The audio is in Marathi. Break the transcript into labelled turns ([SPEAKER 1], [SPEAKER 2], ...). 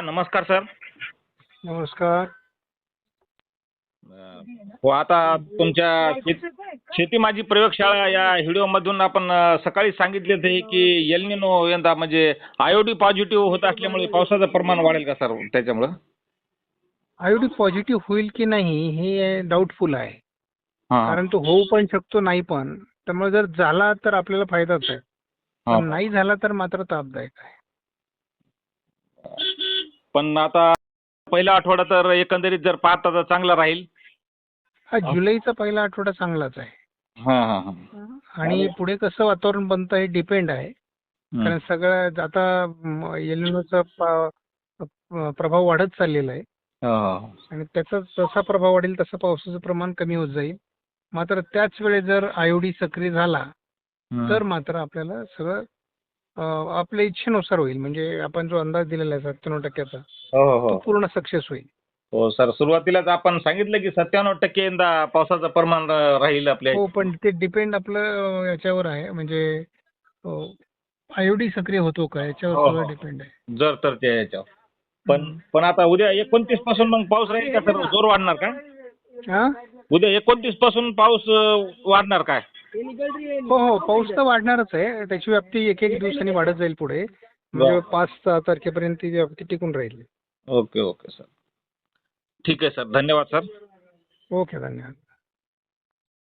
[SPEAKER 1] नमस्कार सर.
[SPEAKER 2] नमस्कार.
[SPEAKER 1] हो, आता तुमच्या शेती माझी प्रयोगशाळा या व्हिडिओमधून आपण सकाळी सांगितले ते की एल निनो यंदा म्हणजे आयोडी पॉझिटिव्ह होत असल्यामुळे पावसाचं प्रमाण वाढेल का सर त्याच्यामुळं?
[SPEAKER 2] आयोडी पॉझिटिव्ह होईल की नाही हे डाऊटफुल आहे.
[SPEAKER 1] हां
[SPEAKER 2] कारण तो होऊ पण शकतो नाही पण. त्यामुळे जर झाला तर आपल्याला फायदाच आहे.
[SPEAKER 1] हां.
[SPEAKER 2] पण नाही झाला तर मात्र तापदायक आहे.
[SPEAKER 1] पण आता पहिला आठवडा तर एकंदरीत जर पाहता तर चांगला राहील.
[SPEAKER 2] हा जुलैचा पहिला आठवडा चांगलाच आहे.
[SPEAKER 1] हां हां हां.
[SPEAKER 2] आणि पुढे कसं वातावरण बनतं हे डिपेंड आहे.
[SPEAKER 1] हं.
[SPEAKER 2] कारण सगळं आता एल निनोचा प्रभाव वाढत चाललेला आहे.
[SPEAKER 1] हां.
[SPEAKER 2] आणि त्याचा जसा प्रभाव वाढेल तसं पावसाचं प्रमाण कमी होत जाईल. मात्र त्याच वेळेस जर आयोडी सक्रिय झाला तर मात्र आपल्याला सगळं आपल्या इच्छेनुसार होईल. म्हणजे आपण जो अंदाज दिलेला आहे 97%
[SPEAKER 1] हो हो
[SPEAKER 2] तो
[SPEAKER 1] हो.
[SPEAKER 2] पूर्ण सक्सेस होईल.
[SPEAKER 1] हो सर, सुरुवातीलाच आपण सांगितलं की 97% यंदा पावसाचं प्रमाण राहील आपल्या.
[SPEAKER 2] हो, पण ते डिपेंड आपलं याच्यावर आहे. म्हणजे आयोडी सक्रिय होतो का याच्यावर
[SPEAKER 1] हो हो.
[SPEAKER 2] सगळं डिपेंड आहे.
[SPEAKER 1] जर तर त्या याच्यावर. पण आता उद्या 29 पासून मग पाऊस राहील का सर? जोर वाढणार का?
[SPEAKER 2] हा?
[SPEAKER 1] उद्या 29 पासून पाऊस वाढणार काय?
[SPEAKER 2] हो हो, पाऊस तर वाढणारच आहे. त्याची व्याप्ती एक एक दिवसांनी वाढत जाईल पुढे. म्हणजे 5-6 तारखेपर्यंत ती व्याप्ती टिकून राहील.
[SPEAKER 1] Okay okay sir. ठीक आहे सर, धन्यवाद सर.
[SPEAKER 2] ओके, धन्यवाद.